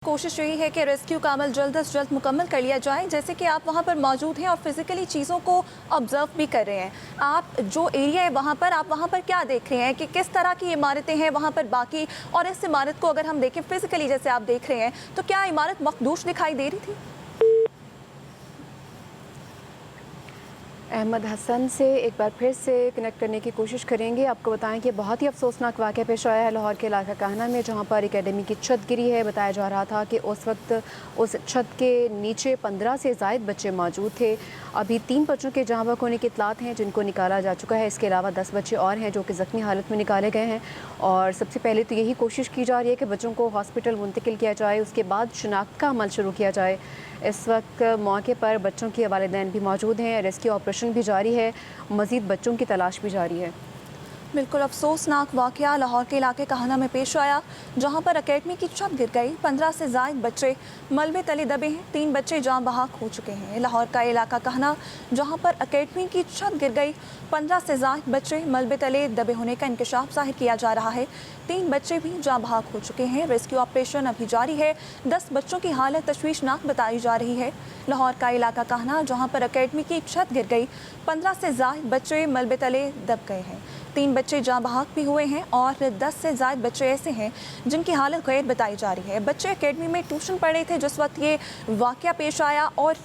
कोशिश यही है कि रेस्क्यू का अमल जल्द से जल्द मुकम्मल कर लिया जाए। जैसे कि आप वहाँ पर मौजूद हैं और फिज़िकली चीज़ों को ऑब्ज़र्व भी कर रहे हैं। आप जो एरिया है वहाँ पर, आप वहाँ पर क्या देख रहे हैं कि किस तरह की इमारतें हैं वहाँ पर बाकी, और इस इमारत को अगर हम देखें फिज़िकली जैसे आप देख रहे हैं तो क्या इमारत मखदूश दिखाई दे रही थी? अहमद हसन से एक बार फिर से कनेक्ट करने की कोशिश करेंगे। आपको बताएं कि बहुत ही अफसोसनाक वाक़या पेश आया है लाहौर के इलाका काहना में, जहां पर एकेडमी की छत गिरी है। बताया जा रहा था कि उस वक्त उस छत के नीचे 15 से ज़ायद बच्चे मौजूद थे। अभी 3 बच्चों के जहाँ बहक होने की इत्तलात हैं जिनको निकाला जा चुका है। इसके अलावा 10 बच्चे और हैं जो कि ज़ख्मी हालत में निकाले गए हैं। और सबसे पहले तो यही कोशिश की जा रही है कि बच्चों को हॉस्पिटल मुंतकिल किया जाए, उसके बाद शनाख्त का अमल शुरू किया जाए। इस वक्त मौके पर बच्चों के वालिदैन भी मौजूद हैं। रेस्क्यू ऑपरेशन भी जारी है, मज़ीद बच्चों की तलाश भी जारी है। बिल्कुल अफसोसनाक वाक़या लाहौर के इलाके काहना में पेश आया, जहां पर एकेडमी की छत गिर गई। 15 से ज़ायद बच्चे मलबे तले दबे हैं। 3 बच्चे जाँ बहक हो चुके हैं। लाहौर का इलाका काहना जहां पर एकेडमी की छत गिर गई, 15 से ज़ायद बच्चे मलबे तले दबे होने का इंकशाफ ज़ाहिर किया जा रहा है। 3 बच्चे भी जाँ बहक हो चुके हैं। रेस्क्यू ऑपरेशन अभी जारी है। 10 बच्चों की हालत तशवीशनाक बताई जा रही है। लाहौर का इलाका काहना जहाँ पर एकेडमी की छत गिर गई, 15 से ज़ायद बच्चे मलबे तले दब गए हैं। 3 बच्चे जाँ बहक भी हुए हैं और 10 से ज़ायद बच्चे ऐसे हैं जिनकी हालत गैर बताई जा रही है। बच्चे एकेडमी में ट्यूशन पढ़े थे जिस वक्त ये वाक़या पेश आया, और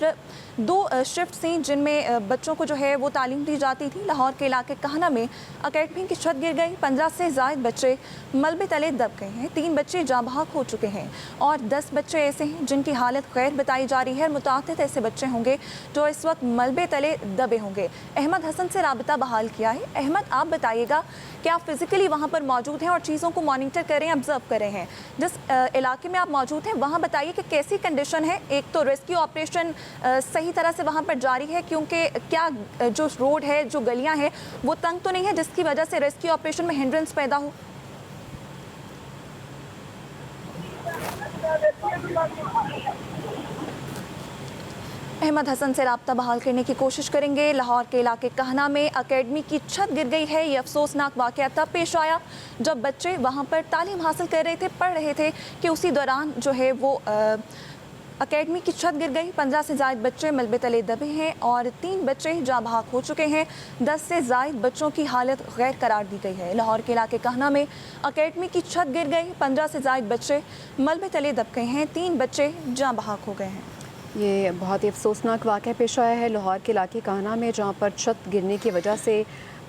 2 शिफ्ट थी जिनमें बच्चों को जो है वो तालीम दी जाती थी। लाहौर के इलाके काहना में एकेडमी की छत गिर गई, 15 से ज़ायद बच्चे मलबे तले दब गए हैं। 3 बच्चे जाँ बहक हो चुके हैं और 10 बच्चे ऐसे हैं जिनकी हालत गैर बताई जा रही है। मुतादिद ऐसे बच्चे होंगे जो इस वक्त मलबे तले दबे होंगे। अहमद हसन से राबता बहाल किया है। अहमद, आप बताइएगा कि आप फिज़िकली वहाँ पर मौजूद हैं और चीज़ों को मॉनिटर कर रहे हैं, ऑब्ज़र्व कर रहे हैं। जिस इलाके में आप मौजूद हैं वहाँ बताइए कि कैसी कंडीशन है। एक तो रेस्क्यू ऑपरेशन सही तरह से वहाँ पर जारी है, क्योंकि क्या जो रोड है, जो गलियाँ हैं, वो तंग तो नहीं है जिसकी वजह से रेस्क्यू ऑपरेशन में हिंड्रेंस पैदा हो? अहमद हसन से राब्ता बहाल करने की कोशिश करेंगे। लाहौर के इलाके काहना में एकेडमी की छत गिर गई है। ये अफसोसनाक वाक़या तब पेश आया जब बच्चे वहाँ पर तालीम हासिल कर रहे थे, पढ़ रहे थे कि उसी दौरान जो है वो एकेडमी की छत गिर गई। 15 से ज़ायद बच्चे मलबे तले दबे हैं और 3 बच्चे जाँ बहक हो चुके हैं। 10 से ज़ायद बच्चों की हालत गैर करार दी गई है। लाहौर के इलाके काहना में एकेडमी की छत गिर गई, 15 से ज़ायद बच्चे मलबे तले दब गए हैं। 3 बच्चे जाँ बहक हो गए हैं। ये बहुत ही अफसोसनाक वाक़या पेश आया है लाहौर के इलाके काहना में, जहाँ पर छत गिरने की वजह से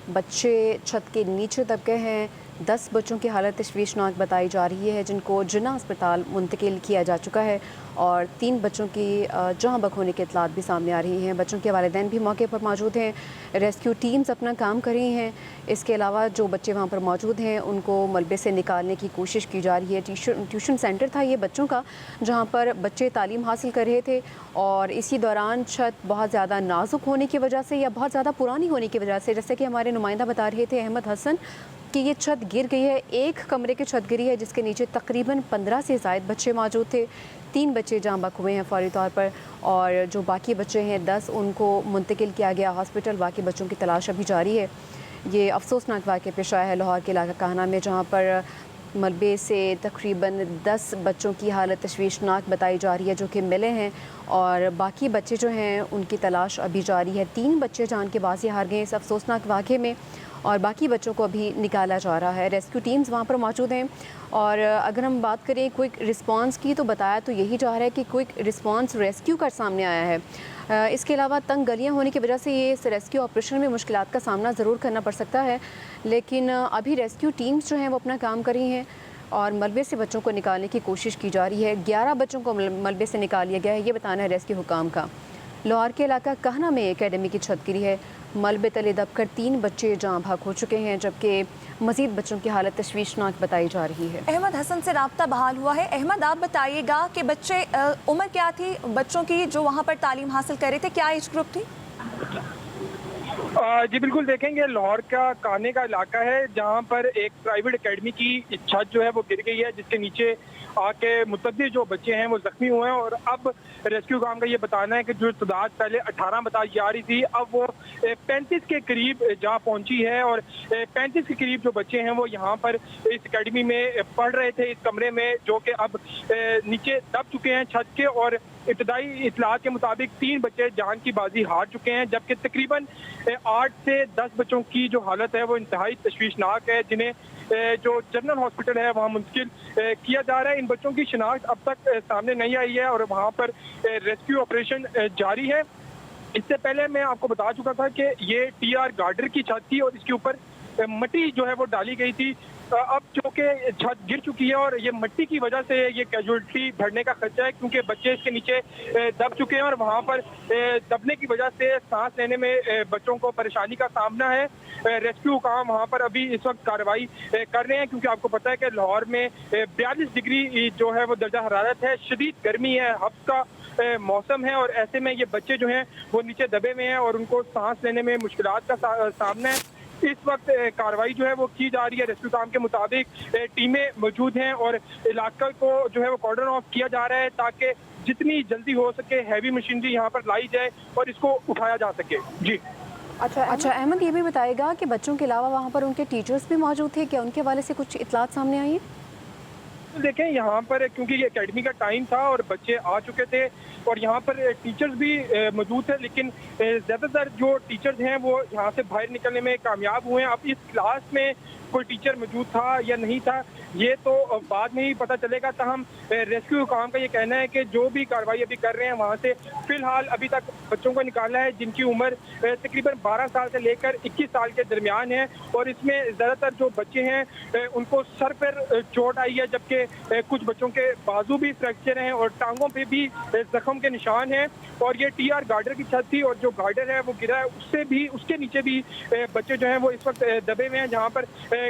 बच्चे छत के नीचे दब गए हैं। 10 बच्चों की हालत तशवीशनाक बताई जा रही है जिनको जिन्ना अस्पताल मुंतकिल किया जा चुका है, और 3 बच्चों की जाँ बहक होने की इत्तलात भी सामने आ रही हैं। बच्चों के वालिदैन भी मौके पर मौजूद हैं। रेस्क्यू टीम्स अपना काम कर रही हैं। इसके अलावा जो बच्चे वहाँ पर मौजूद हैं उनको मलबे से निकालने की कोशिश की जा रही है। ट्यूशन सेंटर था ये बच्चों का, जहाँ पर बच्चे तालीम हासिल कर रहे थे, और इसी दौरान छत बहुत ज़्यादा नाजुक होने की वजह से या बहुत ज़्यादा पुरानी होने की वजह से, जैसे कि हमारे नुमाइंदा बता रहे थे अहमद हसन, कि ये छत गिर गई है। एक कमरे की छत गिरी है जिसके नीचे तकरीबन 15 से ज़ायद बच्चे मौजूद थे। 3 बच्चे जाँ बहक हुए हैं फौरी तौर पर, और जो बाकी बच्चे हैं 10, उनको मुंतकिल किया गया हॉस्पिटल। बाकी बच्चों की तलाश अभी जारी है। ये अफसोसनाक वाक़या पेश आया है लाहौर के इलाका काहना में, जहाँ पर मलबे से तकरीबन 10 बच्चों की हालत तशवीशनाक बताई जा रही है जो कि मिले हैं, और बाकी बच्चे जो हैं उनकी तलाश अभी जारी है। 3 बच्चे जान के बाजी हार गए इस अफसोसनाक वाक़े में, और बाकी बच्चों को अभी निकाला जा रहा है। रेस्क्यू टीम्स वहाँ पर मौजूद हैं। और अगर हम बात करें क्विक रिस्पांस की, तो बताया तो यही जा रहा है कि क्विक रिस्पांस रेस्क्यू का सामने आया है। इसके अलावा तंग गलियाँ होने की वजह से ये इस रेस्क्यू ऑपरेशन में मुश्किलात का सामना ज़रूर करना पड़ सकता है, लेकिन अभी रेस्क्यू टीम्स जो हैं वो अपना काम कर रही हैं और मलबे से बच्चों को निकालने की कोशिश की जा रही है। 11 बच्चों को मलबे से निकाल लिया गया है, ये बताना है रेस्क्यू हुकाम का। लाहौर के इलाका काहना में एकेडमी की छत गिरी है। मलबे तले दबकर 3 बच्चे जाँ बहक हो चुके हैं, जबकि मज़ीद बच्चों की हालत तशवीशनाक बताई जा रही है। अहमद हसन से राब्ता बहाल हुआ है। अहमद, आप बताइएगा कि बच्चे उम्र क्या थी बच्चों की जो वहाँ पर तालीम हासिल कर रहे थे, क्या एज ग्रुप थी? जी बिल्कुल, देखेंगे लाहौर का काने का इलाका है जहां पर एक प्राइवेट एकेडमी की छत जो है वो गिर गई है, जिसके नीचे आके मुतअद्दिद जो बच्चे हैं वो जख्मी हुए हैं। और अब रेस्क्यू काम का ये बताना है कि जो तादाद पहले 18 बताई जा रही थी, अब वो 35 के करीब जहां पहुंची है। और 35 के करीब जो बच्चे हैं वो यहाँ पर इस एकेडमी में पढ़ रहे थे, इस कमरे में, जो कि अब नीचे दब चुके हैं छत के। और इब्तदाई इतलात के मुताबिक 3 बच्चे जान की बाजी हार चुके हैं, जबकि तकरीबन 8 से 10 बच्चों की जो हालत है वो इंतहाई तशवीशनाक है, जिन्हें जो जनरल हॉस्पिटल है वहाँ मुंतकिल किया जा रहा है। इन बच्चों की शिनाख्त अब तक सामने नहीं आई है और वहाँ पर रेस्क्यू ऑपरेशन जारी है। इससे पहले मैं आपको बता चुका था कि ये टीआर गार्डर की छत थी और इसके ऊपर मट्टी जो है वो डाली गई थी। अब जो कि छत गिर चुकी है और ये मट्टी की वजह से ये कैजुअल्टी बढ़ने का खर्चा है, क्योंकि बच्चे इसके नीचे दब चुके हैं और वहाँ पर दबने की वजह से सांस लेने में बच्चों को परेशानी का सामना है। रेस्क्यू काम वहाँ पर अभी इस वक्त कार्रवाई कर रहे हैं, क्योंकि आपको पता है कि लाहौर में 42 डिग्री जो है वो दर्जा हरारत है, शदीद गर्मी है, हब्स का मौसम है। और ऐसे में ये बच्चे जो हैं वो नीचे दबे हुए हैं और उनको सांस लेने में मुश्किलात का सामना है। इस वक्त कार्रवाई जो है वो की जा रही है। रेस्क्यू काम के मुताबिक टीमें मौजूद हैं और इलाके को जो है वो कॉर्डन ऑफ किया जा रहा है, ताकि जितनी जल्दी हो सके हैवी मशीनरी यहाँ पर लाई जाए और इसको उठाया जा सके। जी अच्छा अहमद, ये भी बताएगा कि बच्चों के अलावा वहाँ पर उनके टीचर्स भी मौजूद थे, क्या उनके हवाले से कुछ इतलात सामने आई है? देखें, यहाँ पर क्योंकि ये एकेडमी का टाइम था और बच्चे आ चुके थे और यहाँ पर टीचर्स भी मौजूद थे, लेकिन ज़्यादातर जो टीचर्स हैं वो यहाँ से बाहर निकलने में कामयाब हुए हैं। अब इस क्लास में कोई टीचर मौजूद था या नहीं था ये तो बाद में ही पता चलेगा। ताहम रेस्क्यू काम का ये कहना है कि जो भी कार्रवाई अभी कर रहे हैं वहाँ से फ़िलहाल अभी तक बच्चों को निकाला है, जिनकी उम्र तकरीबन 12 साल से लेकर 21 साल के दरमियान है। और इसमें ज़्यादातर जो बच्चे हैं उनको सर पर चोट आई है, जबकि कुछ बच्चों के बाजू भी फ्रैक्चर हैं और टांगों पे भी जख्म के निशान हैं। और ये टीआर गार्डर की छत थी और जो गार्डर है वो गिरा है, उससे भी उसके नीचे भी बच्चे जो हैं वो इस वक्त दबे हुए हैं, जहाँ पर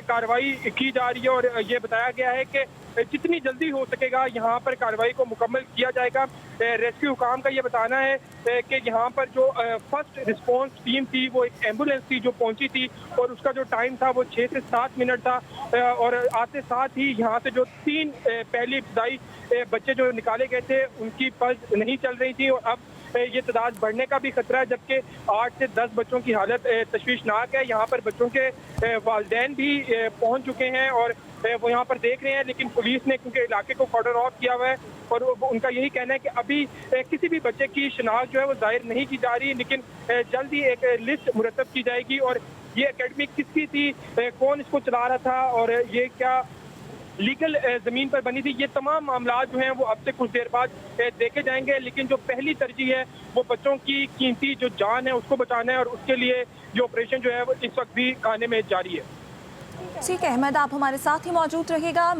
कार्रवाई की जा रही है। और ये बताया गया है कि जितनी जल्दी हो सकेगा यहाँ पर कार्रवाई को मुकम्मल किया जाएगा। रेस्क्यू काम का ये बताना है कि यहाँ पर जो फर्स्ट रिस्पांस टीम थी वो एक एम्बुलेंस थी जो पहुंची थी और उसका जो टाइम था वो 6 से 7 मिनट था। और आते साथ ही यहाँ से जो 3 पहली इब्तदाई बच्चे जो निकाले गए थे उनकी पल्स नहीं चल रही थी और अब ये तादाद बढ़ने का भी खतरा है, जबकि 8 से 10 बच्चों की हालत तशवीशनाक है। यहाँ पर बच्चों के वालिदैन भी पहुँच चुके हैं और वो यहाँ पर देख रहे हैं, लेकिन पुलिस ने क्योंकि इलाके को कॉर्डन ऑफ किया हुआ है और उनका यही कहना है कि अभी किसी भी बच्चे की शिनाख्त जो है वो जाहिर नहीं की जा रही, लेकिन जल्द ही एक लिस्ट मुरतब की जाएगी। और ये एकेडमी किसकी थी, कौन इसको चला रहा था और ये क्या लीगल ज़मीन पर बनी थी, ये तमाम मामला जो हैं वो अब से कुछ देर बाद देखे जाएंगे। लेकिन जो पहली तरजीह है वो बच्चों की कीमती जो जान है उसको बचाना है और उसके लिए ये ऑपरेशन जो है वो इस वक्त भी खाने में जारी है। ठीक है अहमद, आप हमारे साथ ही मौजूद रहिएगा।